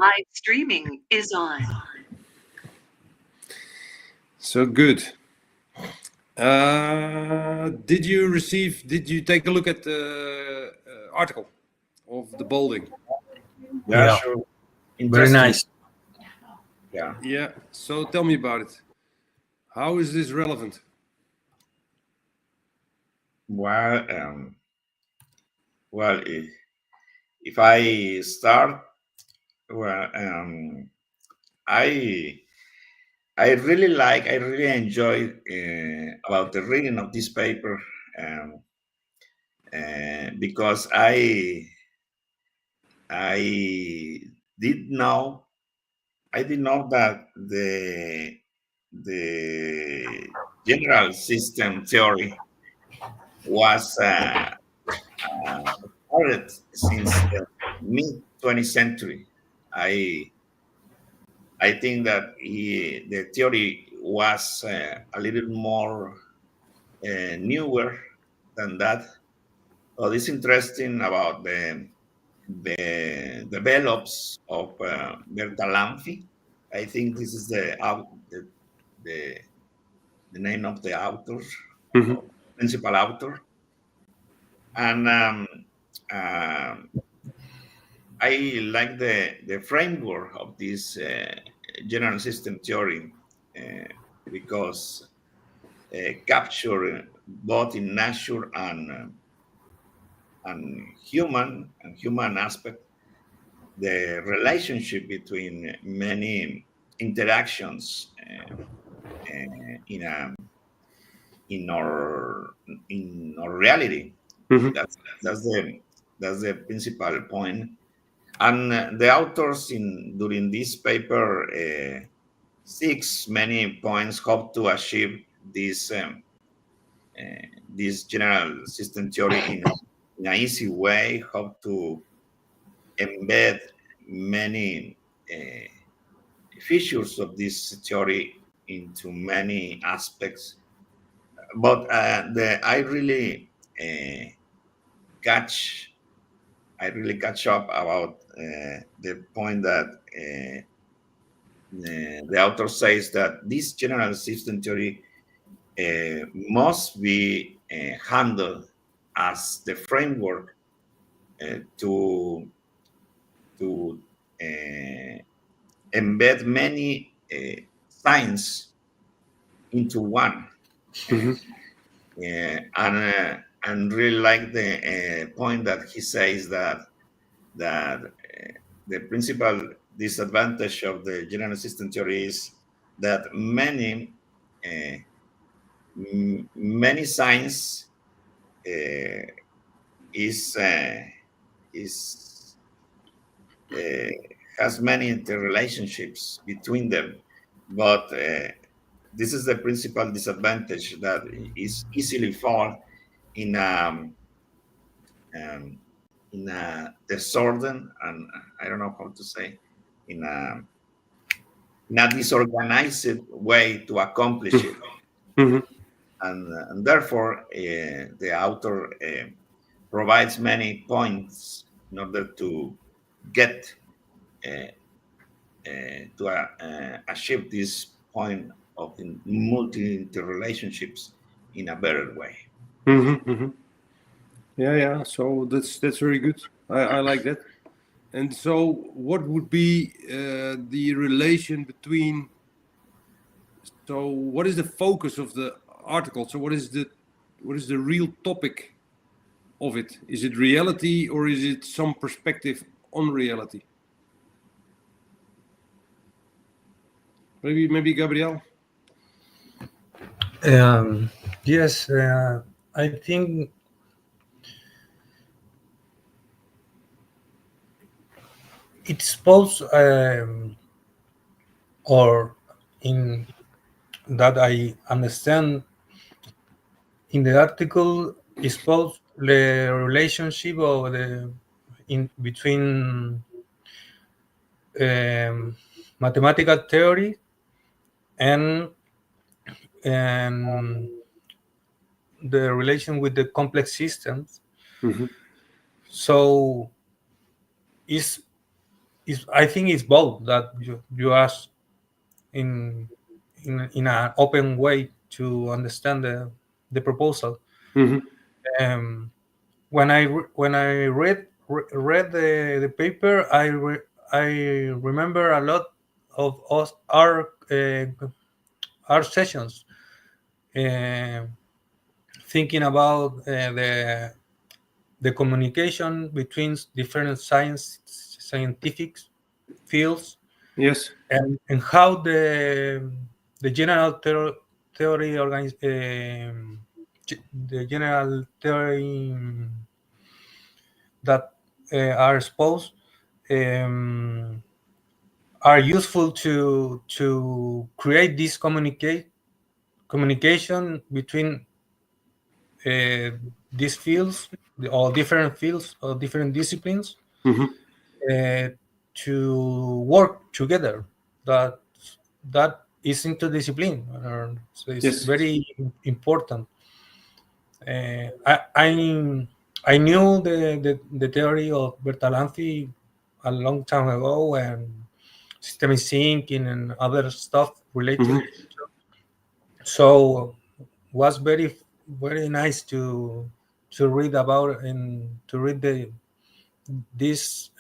Live streaming is on. So good. Did you take a look at the article of the balding? Yeah, sure. Very nice. Yeah. Yeah. So tell me about it. How is this relevant? Well, if I start, well, I I really enjoy about the reading of this paper, because I did know that the general system theory was started since the mid 20th century. I I think that the theory was a little more newer than that. What is interesting about the develops of Bertalanffy. I think this is the, the name of the author, or principal author, and I like the framework of this general system theory, because capture both in nature and human aspect the relationship between many interactions in a in our reality. That's that's the principal point. And the authors during this paper seeks many points how to achieve this general system theory in an easy way, how to embed many features of this theory into many aspects. But uh, catch I really catch up about the point that the author says that this general system theory must be handled as the framework to embed many science into one. And really like the point that he says that the principal disadvantage of the general system theory is that many science is has many interrelationships between them, but this is the principal disadvantage that is easily fall in um, in a disorder, and I don't know how to say, in a not disorganized way to accomplish it. And therefore, the author provides many points in order to get to achieve this point of multi interrelationships in a better way. Yeah. So that's very good. I like that. And so, what would be the relation between? So, what is the focus of the article? So, what is the real topic of it? Is it reality or is it some perspective on reality? Maybe Gabriel. Yes, I think it's supposed, or in that I understand in the article, is supposed the relationship of in between mathematical theory and the relation with the complex systems. So it's I think it's both that you ask in an open way to understand the proposal. Mm-hmm. Um, when I read the paper, I remember a lot of our sessions, uh, thinking about the communication between different scientific fields, Yes. and how the general theory the general theory that are exposed um, are useful to create this communication between uh, these fields or different fields or different disciplines, Mm-hmm. uh, to work together. That is interdiscipline, so it's Yes. very important. Uh, I, I I knew the theory of Bertalanffy a long time ago, and systemic thinking and other stuff related. Mm-hmm. So was very nice to read about and to read this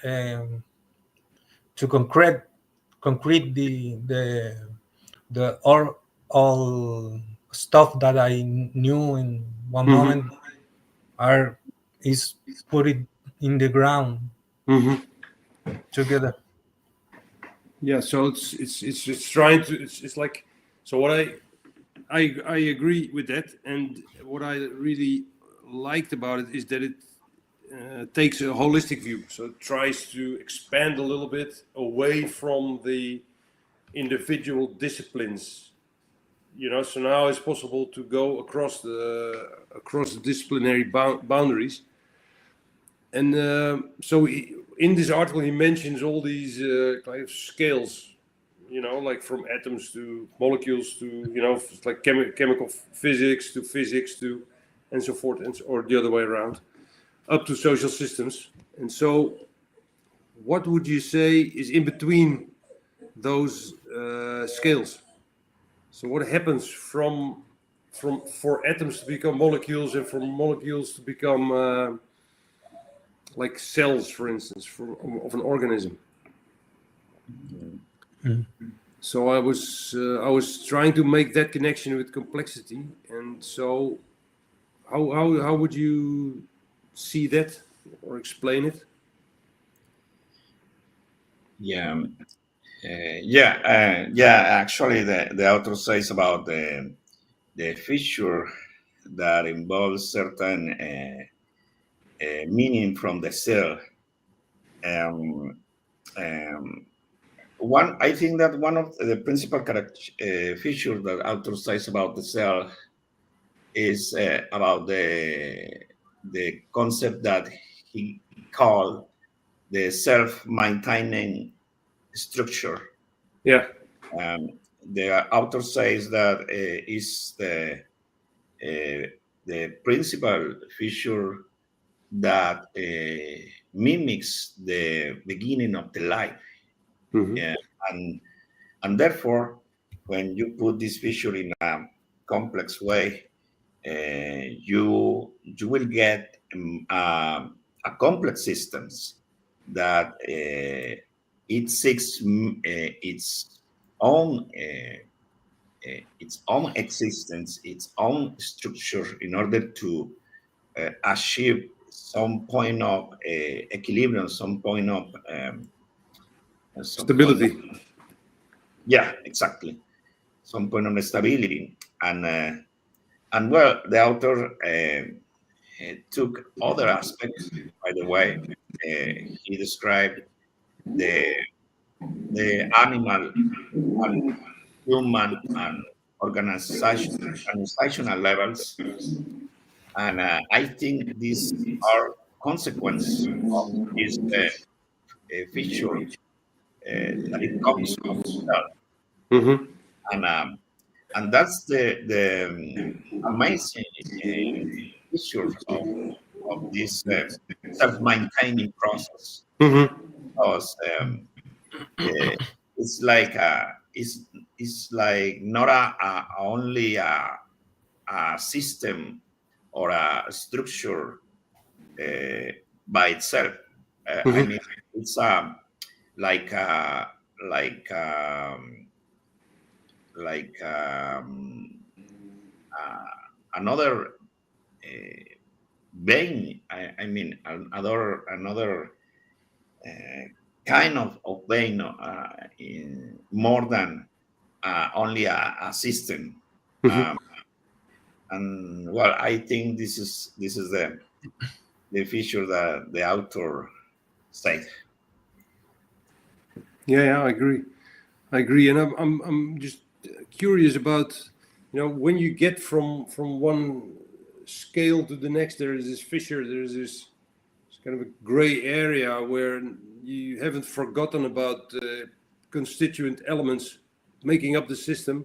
to concrete the all stuff that I knew in one Mm-hmm. moment are is put it in the ground Mm-hmm. together. Yeah. So it's trying to it's like so what I agree with that, and what I really liked about it is that it takes a holistic view. So it tries to expand a little bit away from the individual disciplines. So now it's possible to go across the disciplinary boundaries. And so in this article, he mentions all these kind of scales, like from atoms to molecules to, it's like chemical physics to, and so forth, or the other way around, up to social systems. And so, what would you say is in between those scales? So, what happens for atoms to become molecules and for molecules to become like cells, for instance, of an organism? Mm. So I was trying to make that connection with complexity, and so how would you see that or explain it? Yeah, yeah. Actually, the author says about the feature that involves certain meaning from the cell. Um, um, I think that one of the principal features that author says about the cell is about the concept that he called the self-maintaining structure. Yeah. The author says that is the principal feature that mimics the beginning of the life. Hmm. Yeah, and and therefore, when you put this feature in a complex way, you will get a complex systems that it seeks own uh, its own existence, its own structure in order to achieve some point of equilibrium, some point of Stability. yeah, exactly, some point of stability, and well, the author took other aspects. By the way, he described the animal and human and organizational levels, and I think these are consequence of this feature that it comes from the cell, Hmm. and that's the amazing feature of this self-maintaining process. Hmm. Because it's like it's like not only a system or a structure by itself. I mean, it's like uh, like um, like another vein. I mean, another kind of vein, more than only a system. And well, I think this is the feature that the author said. Yeah, I agree, and I'm just curious about, when you get from one scale to the next, there is this fissure, there's this kind of a gray area where you haven't forgotten about constituent elements making up the system,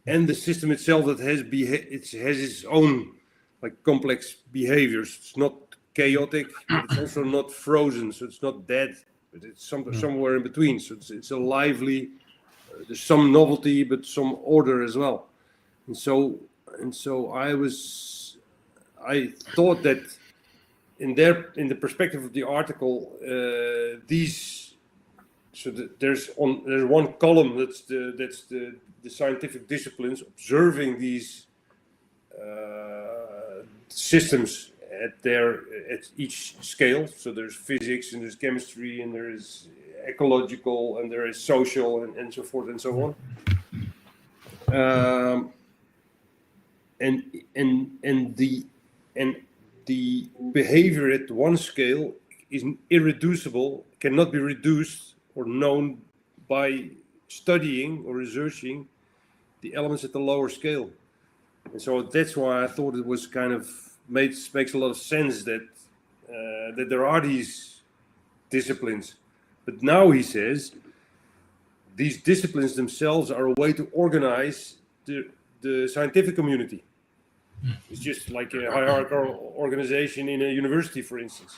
and the system itself that has its own like complex behaviors. It's not chaotic, but it's also not frozen, so it's not dead, but it's somewhere in between. So it's a lively. There's some novelty, but some order as well. And so I thought that in the perspective of the article, there's one column that's the scientific disciplines observing these systems at each scale. So there's physics and there's chemistry and there is ecological and there is social and so forth and so on. And the behavior at one scale is irreducible, cannot be reduced or known by studying or researching the elements at the lower scale. And so that's why I thought it was kind of makes a lot of sense that there are these disciplines. But now he says these disciplines themselves are a way to organize the scientific community. It's just like a hierarchical organization in a university, for instance.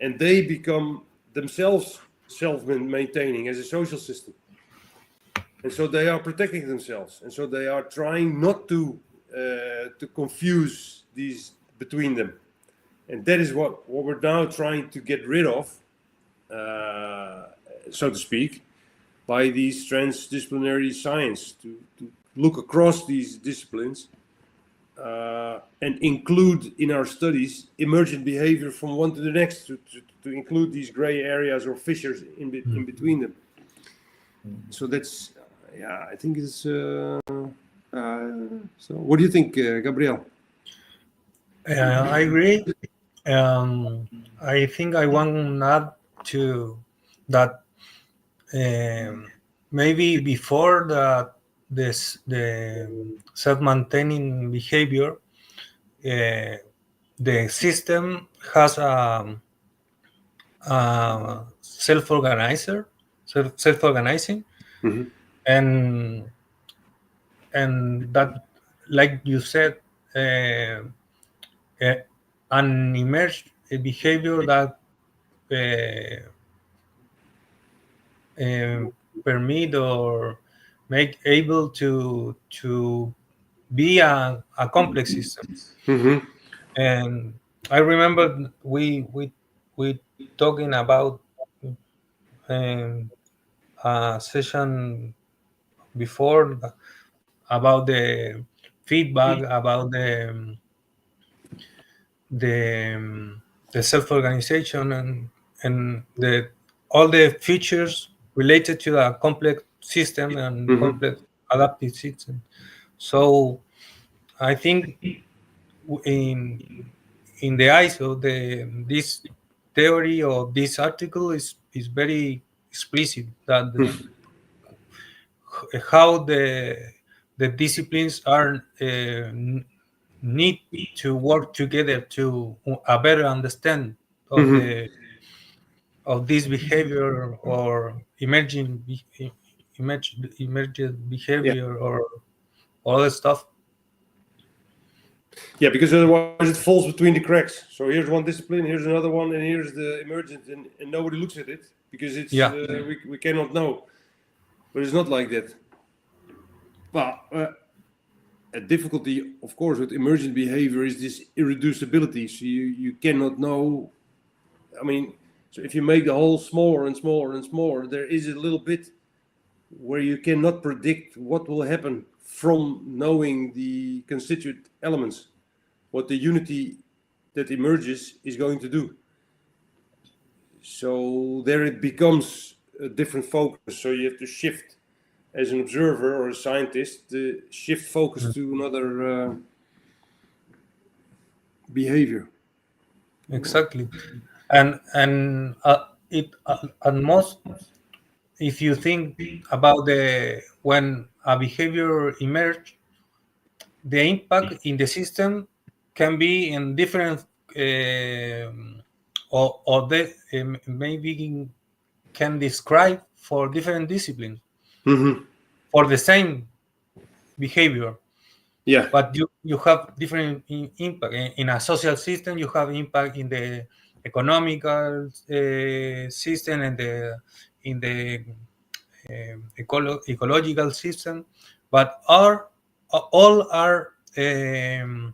And they become themselves self-maintaining as a social system. And so they are protecting themselves. And so they are trying not to confuse these between them. And that is what we're now trying to get rid of, so to speak, by these transdisciplinary science, to look across these disciplines and include in our studies emergent behavior from one to the next, to include these gray areas or fissures in between them. So that's, I think it's. So, what do you think, Gabriel? I agree. I think I want to add to that. Maybe before the self-maintaining behavior, the system has a self-organizing, and that, like you said, an emerged behavior that permit or make able to be a complex system. And I remember we talking about a session before about the feedback, about the self-organization and all the features related to a complex system and complex adaptive system. So I think in the eyes of this theory or this article is very explicit that how the disciplines are need to work together to a better understand of this behavior or emergent behavior or other stuff. Yeah, because otherwise it falls between the cracks. So here's one discipline, here's another one, and here's the emergent, and nobody looks at it. because it's Yeah. we cannot know. But it's not like that. But a difficulty, of course, with emergent behavior is this irreducibility. So you cannot know. I mean, so if you make the hole smaller and smaller and smaller, there is a little bit where you cannot predict what will happen from knowing the constituent elements, what the unity that emerges is going to do. So there it becomes a different focus. So you have to shift as an observer or a scientist, shift focus to another behavior. Exactly. And it at most, if you think about the when a behavior emerge, the impact in the system can be in different or they maybe can describe for different disciplines Mm-hmm. for the same behavior. Yeah. But you have different impact in a social system. You have impact in the economical system and in the ecological system, but all um,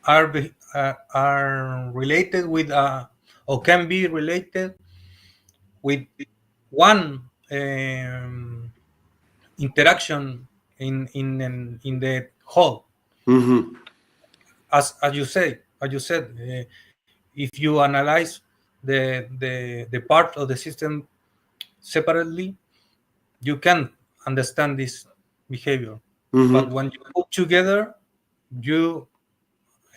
are related with or can be related with one interaction in the whole. Mm-hmm. As you said, if you analyze the part of the system separately, you can understand this behavior. Mm-hmm. But when you put together, you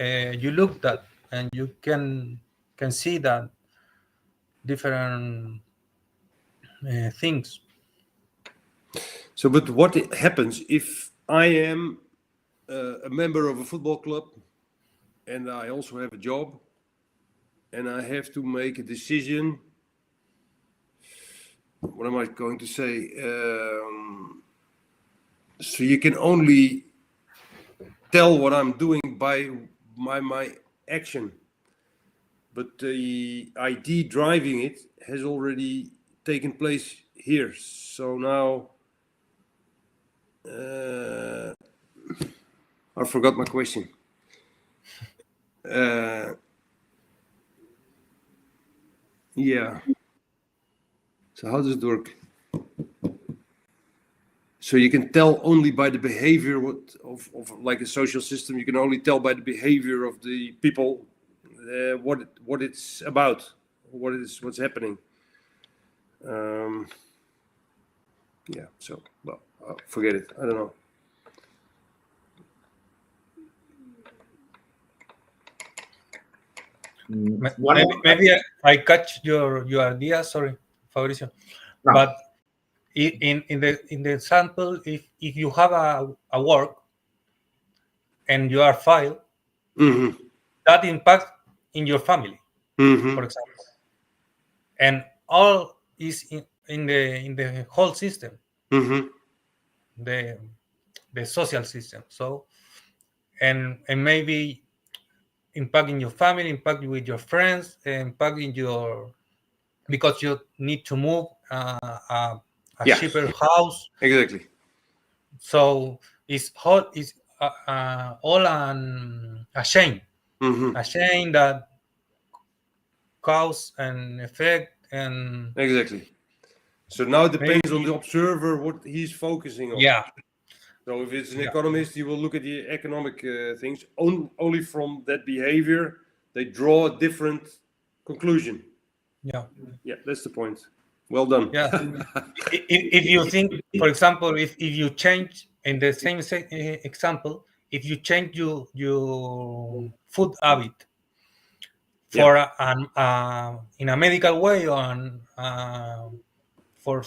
you look that and you can see that different things. So, but what happens if I am a member of a football club and I also have a job and I have to make a decision? What am I going to say? So you can only tell what I'm doing by my action, but the ID driving it has already taken place here. So now I forgot my question. Yeah. So how does it work? So you can tell only by the behavior of like a social system. You can only tell by the behavior of the people what it's about, what's happening. Yeah. So well, forget it. I don't know. Maybe I catch your idea. Sorry, Fabricio. No. But in the example, if you have a work and you are filed, Mm-hmm. that impact in your family, Mm-hmm. for example, and all is in the whole system, Mm-hmm. the social system. So and maybe impact in your family, impact with your friends, impact in your because you need to move a Yeah. cheaper house. Exactly. So it's all a shame, Mm-hmm. a shame that cause and effect and Exactly. So now it depends on maybe the observer what he's focusing on. yeah. So if it's an Yeah. economist, he will look at the economic things. Only from that behavior, they draw a different conclusion. Yeah. Yeah, that's the point. Well done. Yeah. If you think, for example, if you change in the same example, if you change your food habit for in a medical way or for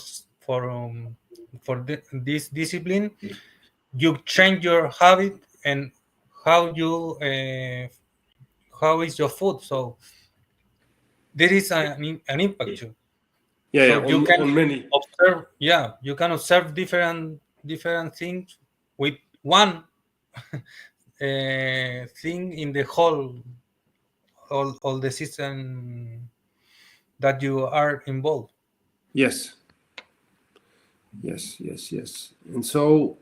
this discipline, you change your habit and how you how is your food. So there is an impact too. Yeah, So you can on many. observe, yeah, you can observe different things with one thing in the whole all the system that you are involved. Yes. And so,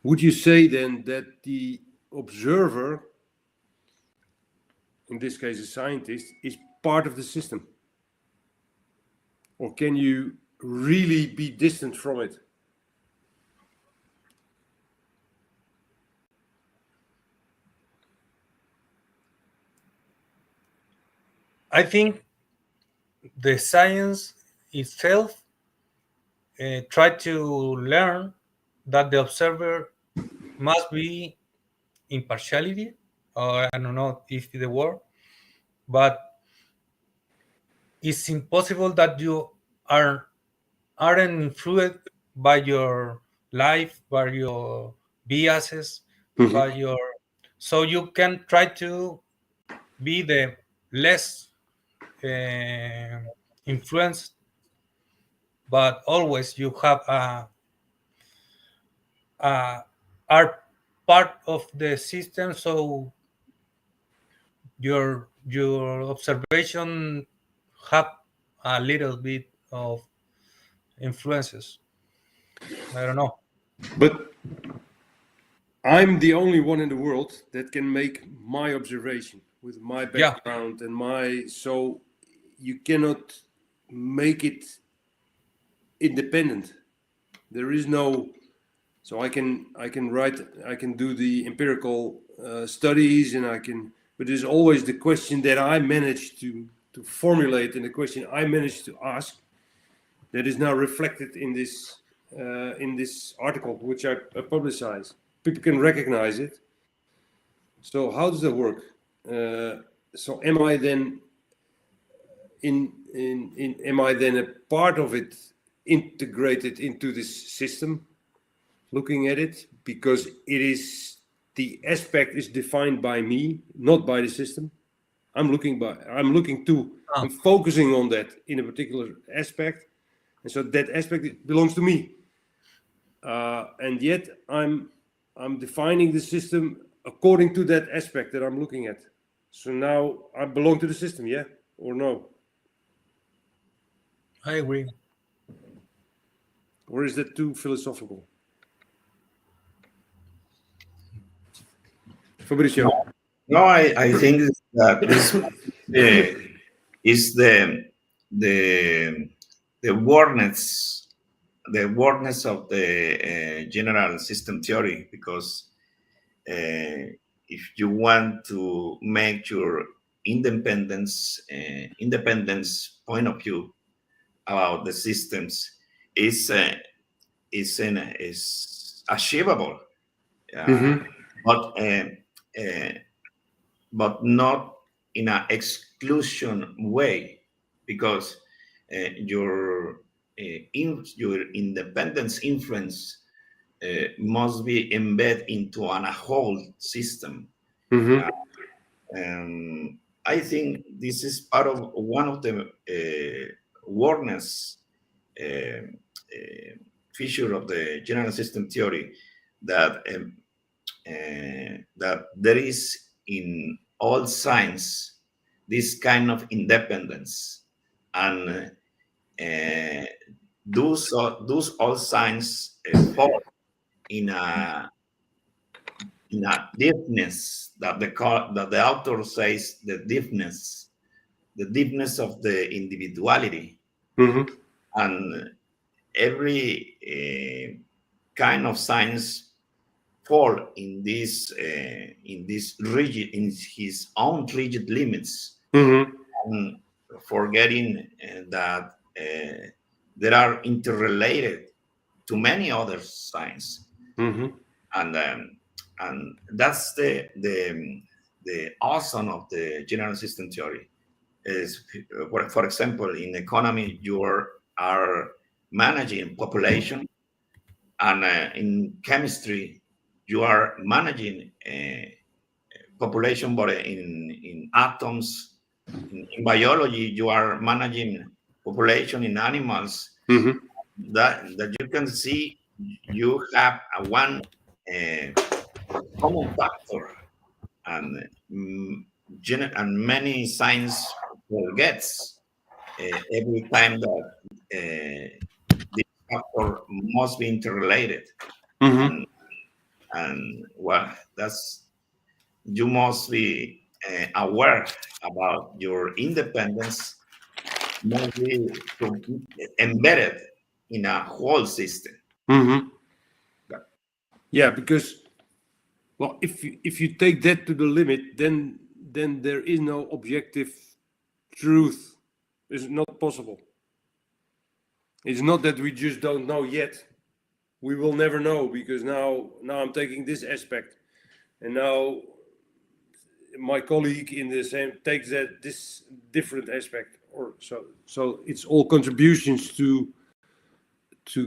would you say then that the observer, in this case a scientist, is part of the system? Or can you really be distant from it? I think the science itself try to learn that the observer must be impartiality, or I don't know if the word, but it's impossible that you aren't influenced by your life, by your biases, by your, so you can try to be the less influenced, but always you have are part of the system, so your observation have a little bit of influences. I don't know. But I'm the only one in the world that can make my observation with my background and my, so you cannot make it independent. There is no, so I can write, I can do the empirical studies, and I can, but there's always the question that I managed to formulate, and the question I managed to ask that is now reflected in this article which I publicize. People can recognize it. So how does that work? So am I then am I then a part of it, integrated into this system, looking at it, because it is, the aspect is defined by me, not by the system. I'm focusing on that in a particular aspect, and so that aspect belongs to me. And yet I'm defining the system according to that aspect that I'm looking at. So now I belong to the system, yeah or no? I agree. Or is that too philosophical? Fabricio? No, I think that this is the awareness of the general system theory, because if you want to make your independence point of view about the systems is achievable, but not in an exclusion way, because your independence influence must be embedded into a whole system. I think this is part of one of the awareness feature of the general system theory, that that there is in all science this kind of independence, and those all science fall in a deepness that the author says, the deepness of the individuality. And every kind of science fall in this rigid, in his own rigid limits, and forgetting that there are interrelated to many other science. And that's the awesome of the general system theory. Is, for example, in economy, you are managing population, and in chemistry you are managing population, but in atoms. In biology you are managing population in animals. That you can see, you have one common factor, and many science forgets every time that this factor must be interrelated. And well, that's, you must be aware about your independence, must be embedded in a whole system. Yeah, because, well, if you take that to the limit, then there is no objective truth. It's not possible. It's not that we just don't know yet. We will never know, because now I'm taking this aspect, and now my colleague in the same takes this different aspect, or so it's all contributions to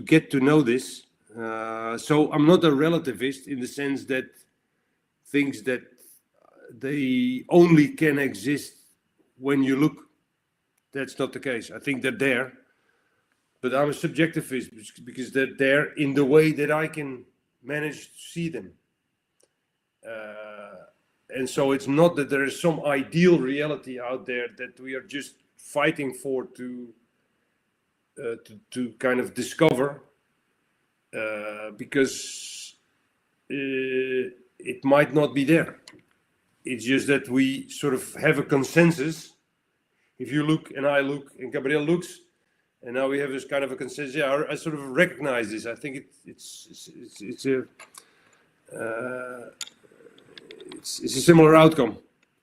get to know this. So I'm not a relativist in the sense that things that they only can exist when you look. That's not the case. I think they're there, but I'm a subjectivist because they're there in the way that I can manage to see them. And so it's not that there is some ideal reality out there that we are just fighting for to kind of discover, because it might not be there. It's just that we sort of have a consensus. If you look and I look and Gabriel looks, and now we have this kind of a consensus. Yeah, I sort of recognize this. I think it's a similar outcome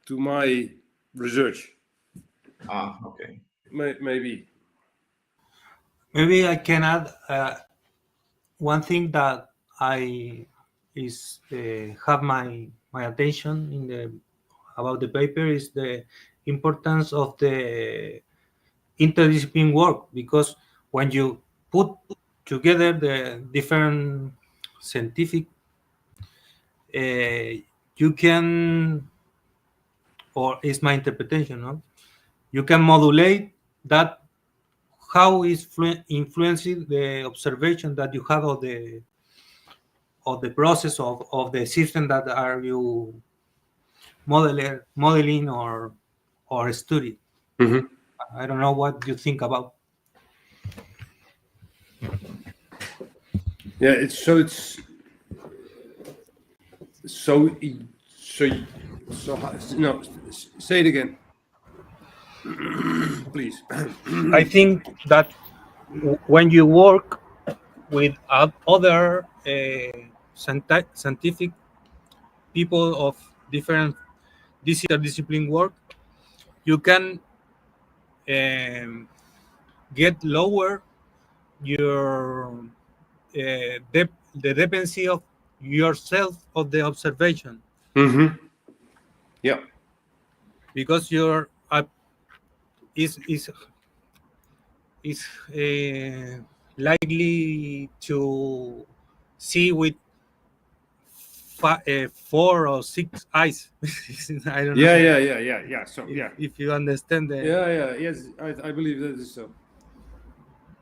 to my research. Okay. Maybe. Maybe I can add one thing that have my attention about the paper is the importance of the interdisciplinary work, because when you put together the different scientific, you can, or is my interpretation, no? You can modulate that, how is influencing the observation that you have of the process of the system that are you modeling or study. I don't know what you think about. Yeah, so no, say it again, please. I think that when you work with other scientific people of different discipline work, you can get lower your the dependency of yourself of the observation. Yeah, because you're is likely to see with 4 or 6 eyes. I don't know. Yeah. So if you understand the yes, I believe that is so.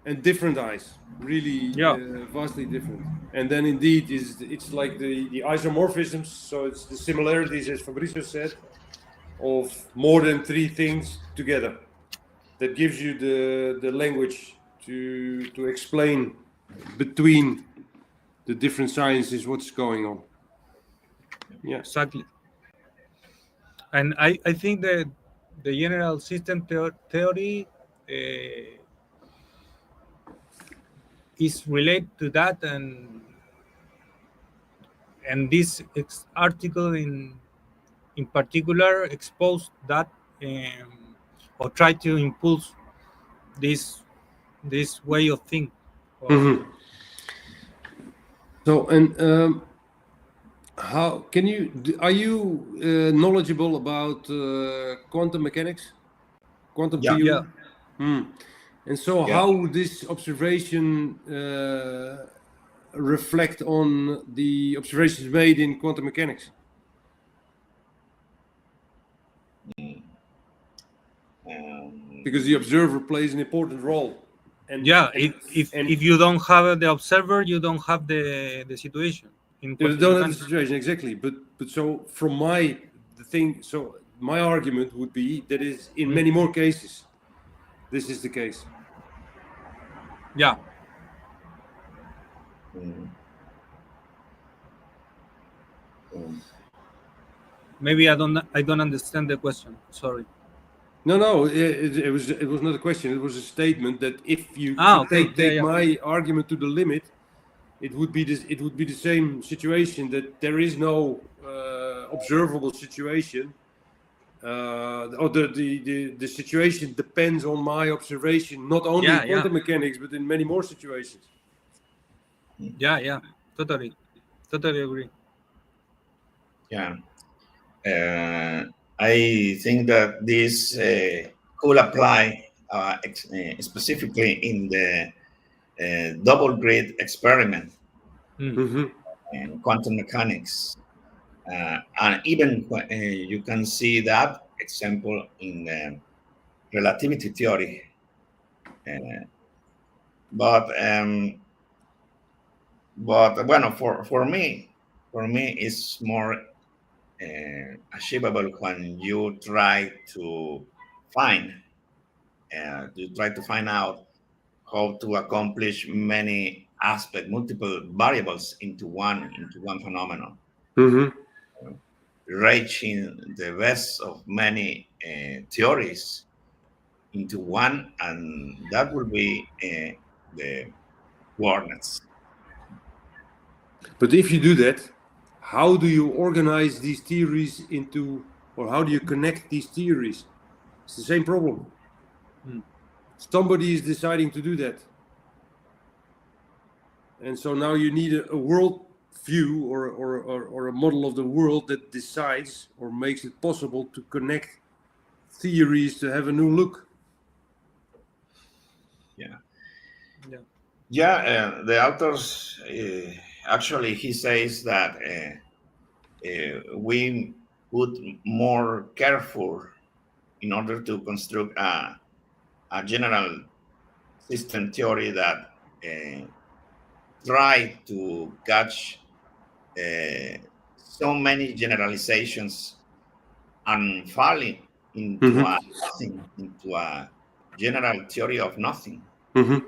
And different eyes, really, vastly different. And then indeed it's like the isomorphisms. So it's the similarities, as Fabrizio said, of more than 3 things together. That gives you the language to explain between the different sciences what's going on. Yeah, exactly. And I think that the general system theory is related to that, and this article in particular exposed that, or try to impulse this way of thinking. So, and how can are you knowledgeable about quantum mechanics, quantum theory? Yeah. And so how would this observation reflect on the observations made in quantum mechanics? Because the observer plays an important role. And if you don't have the observer, you don't have the situation. You don't have the situation, exactly. But so from the thing, so my argument would be that is in many more cases, this is the case. Yeah. Mm. Mm. Maybe I don't understand the question. Sorry. No, it was not a question. It was a statement that if you Okay. take Yeah. my argument to the limit, it would be this. It would be the same situation that there is no observable situation, or the situation depends on my observation, not only in quantum mechanics but in many more situations. Yeah. Totally agree. Yeah. I think that this could apply specifically in the double grid experiment in quantum mechanics. And even you can see that example in relativity theory. But bueno, for me, it's more achievable when you try to find out how to accomplish many multiple variables into one phenomenon, reaching the best of many theories into one, and that will be the coordinates. But if you do that, how do you organize these theories into, or how do you connect these theories? It's the same problem. Somebody is deciding to do that. And so now you need a world view or a model of the world that decides or makes it possible to connect theories to have a new look. The authors actually, he says that we put more careful in order to construct a general system theory that try to catch so many generalizations and falling into a nothing, into a general theory of nothing. And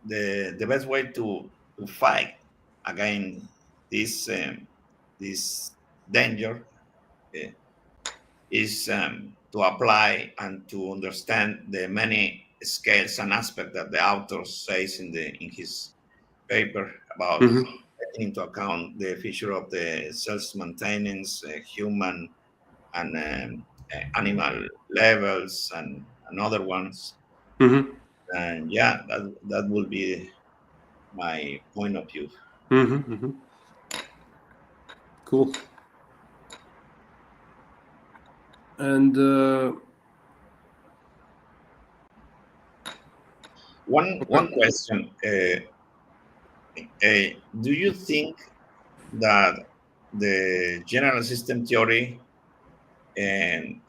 the best way to fight against this danger is to apply and to understand the many scales and aspects that the author says in his paper about taking into account the feature of the self-maintenance, human and animal levels and other ones. And yeah, that will be my point of view. Cool. And one question: do you think that the general system theory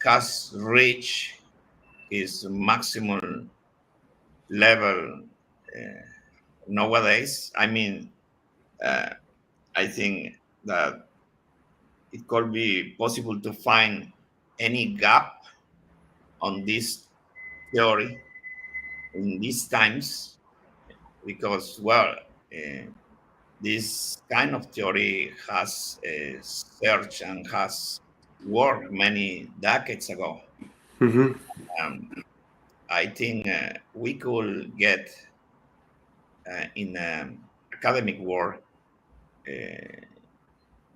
has reached its maximum level nowadays? I mean, I think that it could be possible to find any gap on this theory in these times, because, well, this kind of theory has searched and has worked many decades ago. I think we could get in academic work.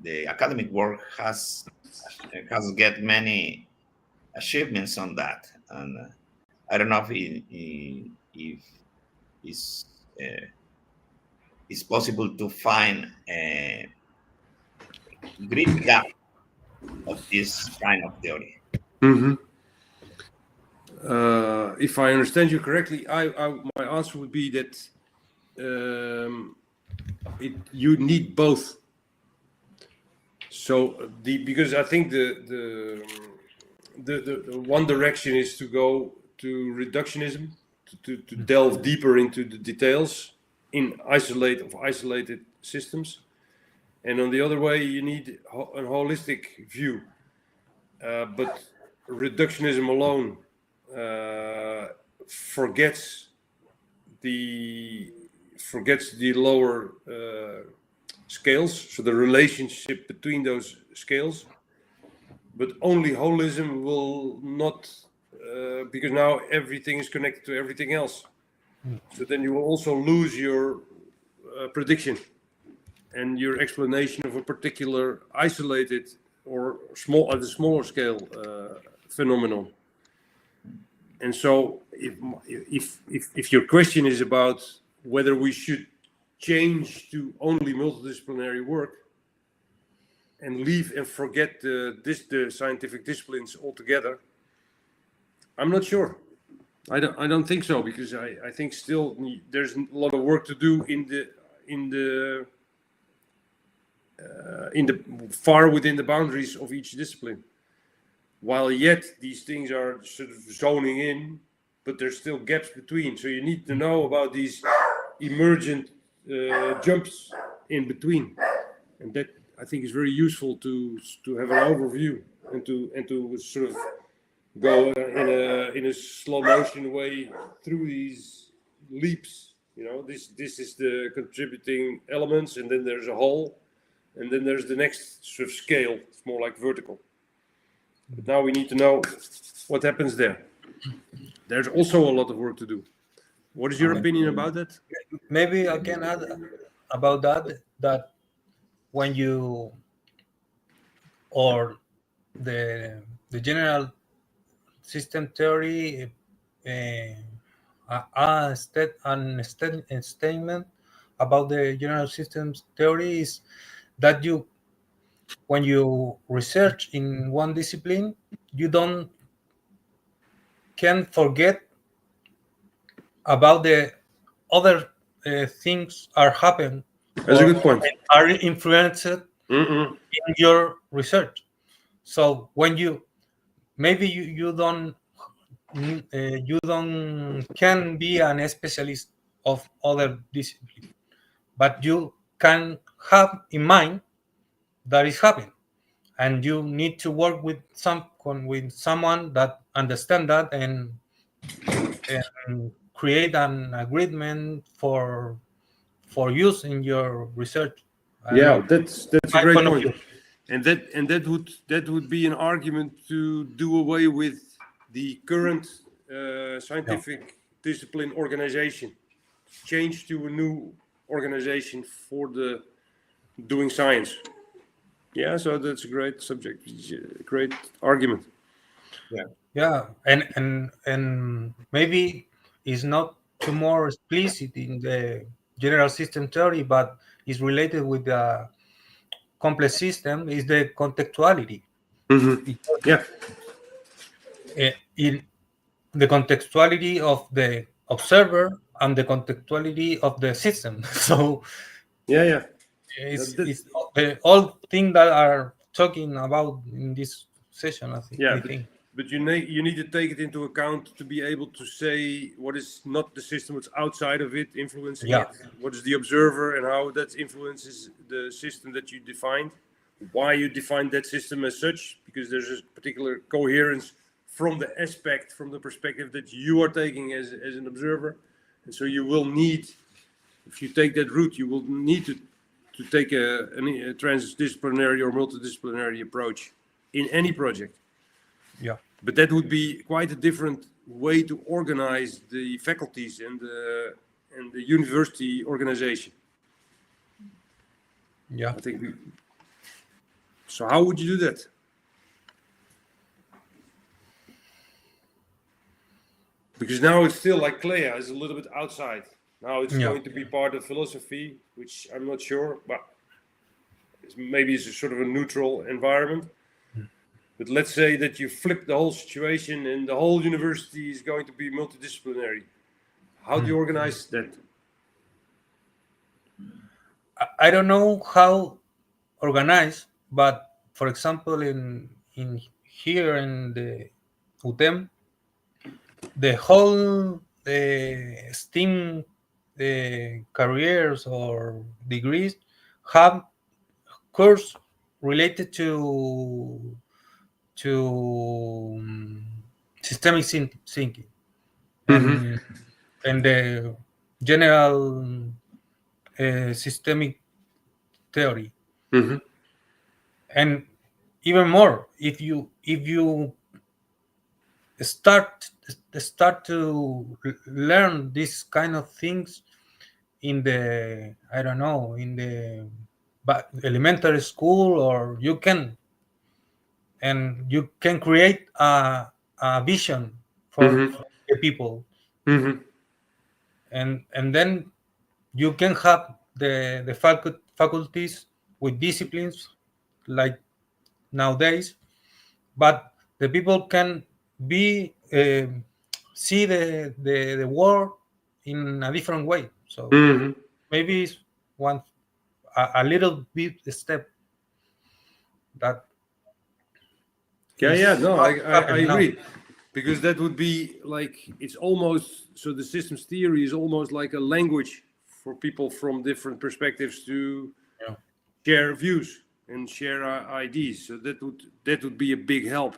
The academic work has get many achievements on that, and I don't know if it's possible to find a great gap of this kind of theory. If I understand you correctly, my answer would be that you need both. So because I think the one direction is to go to reductionism, to delve deeper into the details in isolated systems, and on the other way, you need a holistic view. But reductionism alone forgets the lower scales, so the relationship between those scales. But only holism will not, because now everything is connected to everything else. So then you will also lose your prediction and your explanation of a particular isolated or at a smaller scale phenomenon. And so, if your question is about whether we should change to only multidisciplinary work and leave and forget the scientific disciplines altogether, I'm not sure. I don't think so, because I think still there's a lot of work to do in the far within the boundaries of each discipline. While yet these things are sort of zoning in, but there's still gaps between. So you need to know about these emergent jumps in between, and that I think is very useful to have an overview and to sort of go in a slow motion way through these leaps. This is the contributing elements, and then there's a whole, and then there's the next sort of scale. It's more like vertical. But now we need to know what happens there. There's also a lot of work to do. What is your opinion about that? Maybe I can add about that when you, or the general system theory, a statement about the general systems theory is that when you research in one discipline, you can't forget about the other things are happen. That's a good point. Are influenced in your research. So when you don't can be an specialist of other discipline, but you can have in mind that is happening, and you need to work with someone that understand that and create an agreement for use in your research. Yeah, that's a great point. And that would be an argument to do away with the current scientific discipline organization, change to a new organization for the doing science. Yeah, so that's a great subject, great argument. Yeah, and maybe it's not too more explicit in the general system theory, but is related with the complex system, is the contextuality. Yeah. In the contextuality of the observer and the contextuality of the system. So it's all things that are talking about in this session, I think. Yeah, but you need to take it into account to be able to say what is not the system, what's outside of it, influencing it. What is the observer and how that influences the system that you defined. Why you define that system as such, because there's a particular coherence from the perspective that you are taking as an observer. And so you will need, if you take that route, you will need to take a transdisciplinary or multidisciplinary approach in any project. Yeah. But that would be quite a different way to organize the faculties and the university organization. Yeah. I think so how would you do that? Because now it's still like Clea is a little bit outside. Now it's going to be part of philosophy, which I'm not sure, but maybe it's a sort of a neutral environment. But let's say that you flip the whole situation and the whole university is going to be multidisciplinary. How do you organize that? I don't know how organized, but for example, in here in the UTEM, the whole STEAM careers or degrees have course related to systemic thinking and the general systemic theory. And even more, if you start to learn these kind of things in the, I don't know, in the elementary school, or you can create a vision for the people, and then you can have the faculties with disciplines like nowadays, but the people can be see the world in a different way. So maybe it's a little bit step that No, I happening now. agree, because that would be like, it's almost, so the systems theory is almost like a language for people from different perspectives to share views and share ideas. So that would be a big help.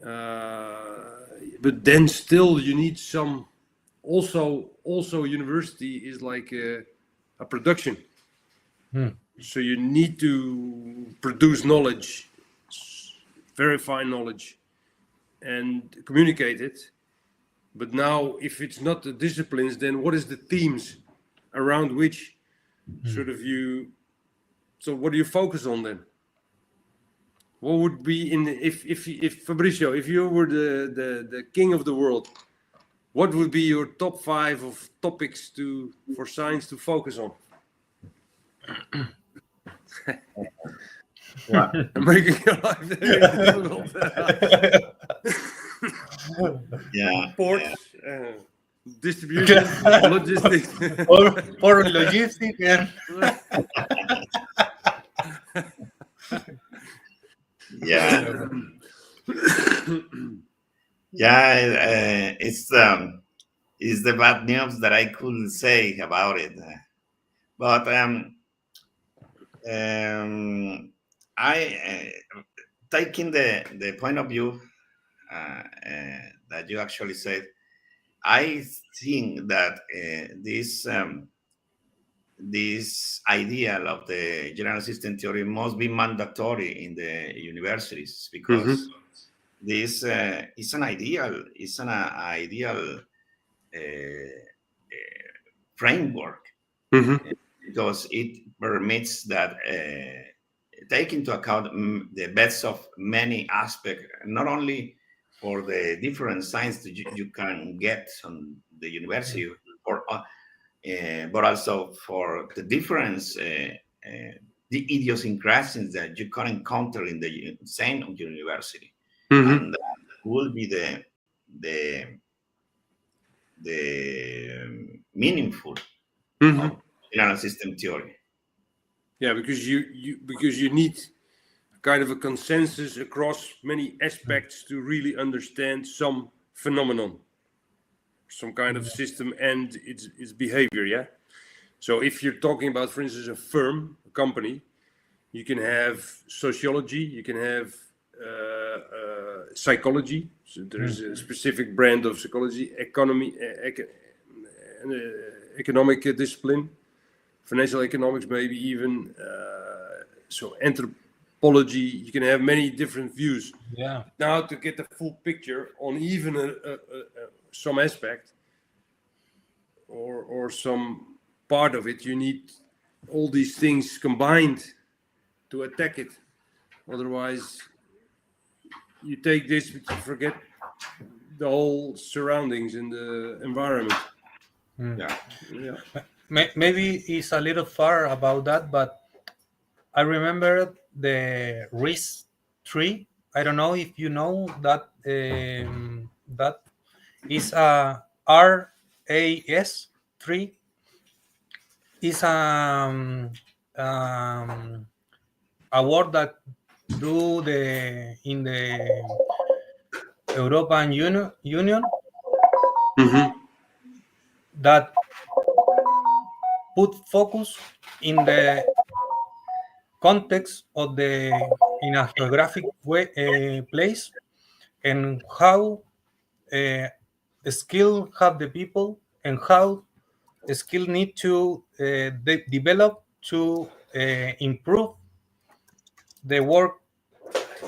But then still you need some, also university is like a production. So you need to produce knowledge, verify knowledge, and communicate it. But now, if it's not the disciplines, then what is the themes around which sort of you, so what do you focus on then? What would be if Fabricio, if you were the king of the world, what would be your top 5 of topics for science to focus on? I'm making your life very difficult. Ports, distribution, logistics. or logistics. It's the bad news that I couldn't say about it, but I taking the point of view that you actually said, I think that this ideal of the general system theory must be mandatory in the universities, because this is an ideal. It's an ideal framework, because it permits that take into account the best of many aspects, not only for the different science that you can get on the university, but also for the difference, the idiosyncrasies that you can encounter in the same university, and that will be the meaningful of general system theory. Yeah, because you need kind of a consensus across many aspects to really understand some phenomenon, some kind of system and its behavior. Yeah. So if you're talking about, for instance, a firm, a company, you can have sociology, you can have psychology. So there's a specific brand of psychology, economic discipline, financial economics, maybe even. So anthropology, you can have many different views. Yeah. Now, to get the full picture on even some aspect or some part of it, you need all these things combined to attack it. Otherwise, you take this, but you forget the whole surroundings and the environment. Yeah. Maybe it's a little far about that, but I remember the RIS tree. I don't know if you know that. That is a RAS tree. Is a word that do in the European Union that put focus in the context of in a geographic place, and how skill have the people, and how skill need to develop to improve the work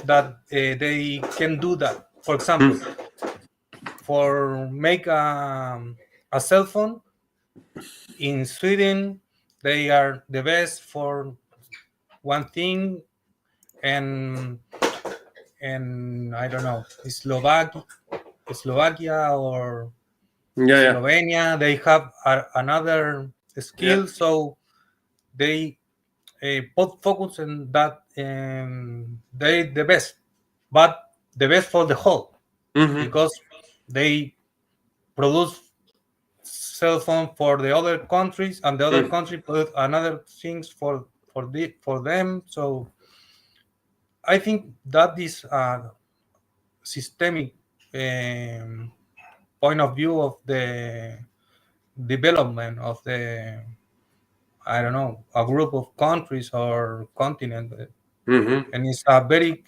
that they can do that. For example, for make a cell phone in Sweden, they are the best for one thing, and I don't know, Slovakia or Yeah, Slovenia, they have another skill, so they put focus on that, and they the best, but the best for the whole, because they produce cell phone for the other countries, and the other country produce another things for them. So I think that is a systemic point of view of the development of the, I don't know, a group of countries or continent, and it's a very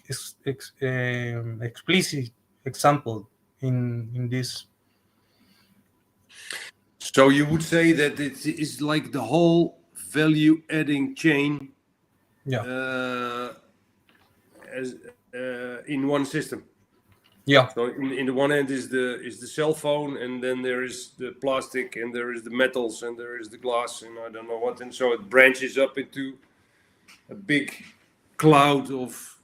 explicit example in this. So you would say that it is like the whole value adding chain as in one system. Yeah. So in the one end is the cell phone, and then there is the plastic, and there is the metals, and there is the glass, and I don't know what. And so it branches up into a big cloud of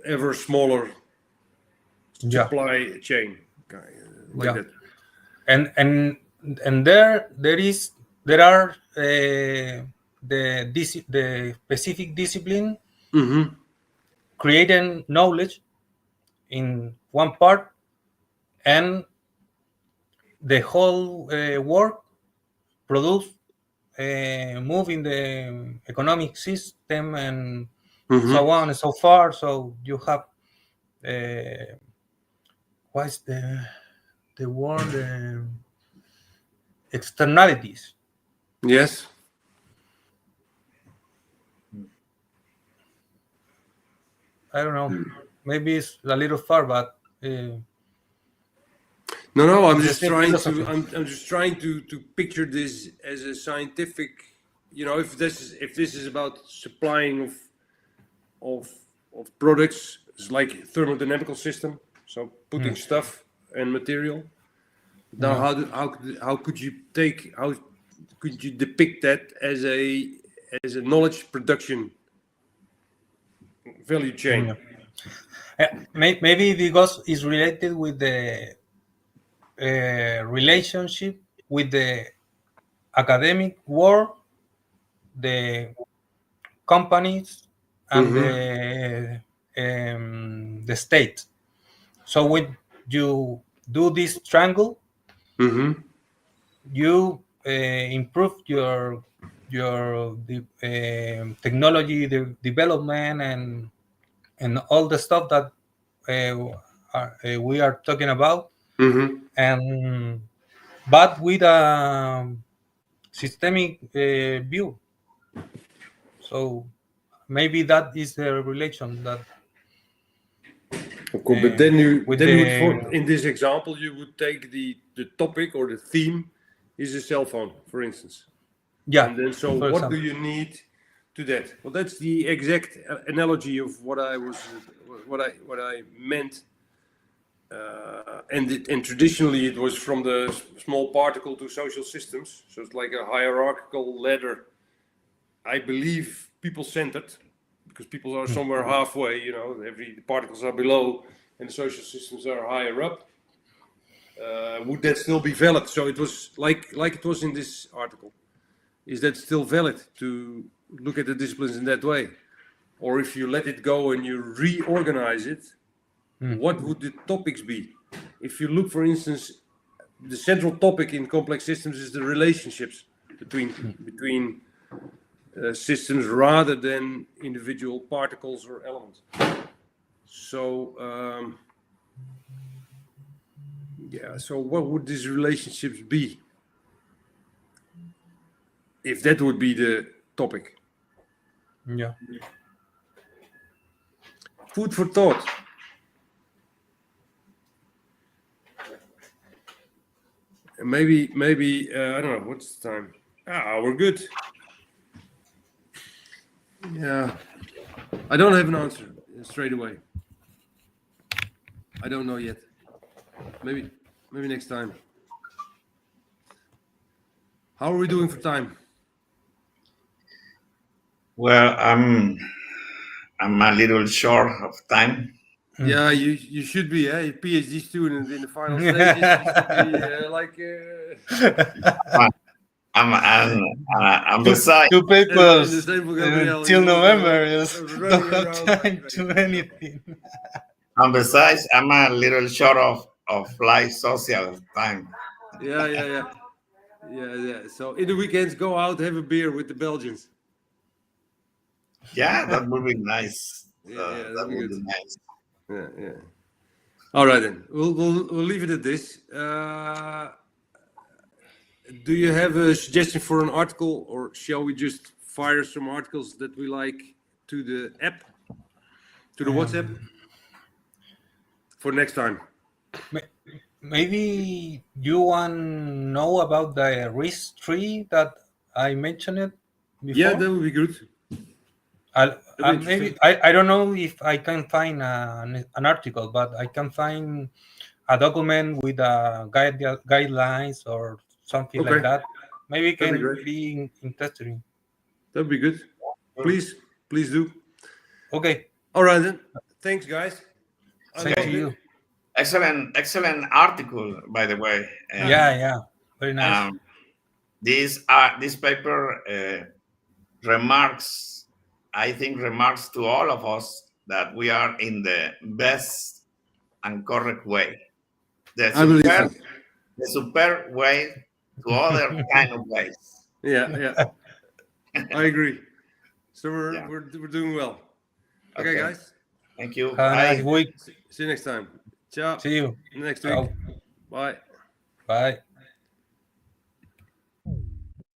ever smaller supply chain, like that. And there are the specific discipline creating knowledge in one part, and the whole work produce move in the economic system, and so on and so far. So you have what's the word, externalities. Yes. I don't know. Maybe it's a little far, but no. I'm just trying to picture this as a scientific. If this is about supplying of products, it's like thermodynamical system. So putting stuff and material. Now, how could you depict that as a knowledge production value chain? Maybe because it's related with the relationship with the academic world, the companies, and the state. So when you do this triangle, you improve your technology development, and all the stuff that we are talking about, and but with a systemic view. So maybe that is the relation that. Okay, but then in this example, you would take the topic or the theme is a cell phone, for instance. Yeah. And then what do you need to that? Well, that's the exact analogy of what I meant. And traditionally it was from the small particle to social systems. So it's like a hierarchical ladder. I believe people-centered, because people are somewhere halfway. The particles are below and the social systems are higher up. Would that still be valid? So it was like it was in this article. Is that still valid to look at the disciplines in that way? Or if you let it go and you reorganize it, what would the topics be? If you look, for instance, the central topic in complex systems is the relationships between systems rather than individual particles or elements. So, so what would these relationships be? If that would be the topic. Yeah. Food for thought. Maybe I don't know what's the time. We're good. Yeah, I don't have an answer straight away. I don't know yet. Maybe next time. How are we doing for time? Well, I'm a little short of time. Yeah, you should be a PhD student in the final stages. You should be I'm besides, Two papers in the same book, Gabriel, till you November know, is running don't have around time like to crazy. anything. I'm a little short of life social time. Yeah. So in the weekends, go out, have a beer with the Belgians. Yeah, that would be nice. Yeah, That that'd be would good. be nice. Yeah. All right then, we'll leave it at this. Do you have a suggestion for an article, or shall we just fire some articles that we like to the app, to the WhatsApp, for next time? Maybe you want to know about the risk tree that I mentioned before? Yeah, that would be good. Maybe I don't know if I can find an article, but I can find a document with guidelines or something like that. Maybe it can be interesting. That'd be good. Please do. Okay. All right then. Thanks, guys. Same to you. Excellent article, by the way. Yeah, very nice. This paper remarks to all of us that we are in the best and correct way. The super way to other kind of ways. Yeah. I agree. So we're doing well. Okay, guys. Thank you. Have a nice week. See you next time. Ciao. See you next Ciao. week. Bye. Bye.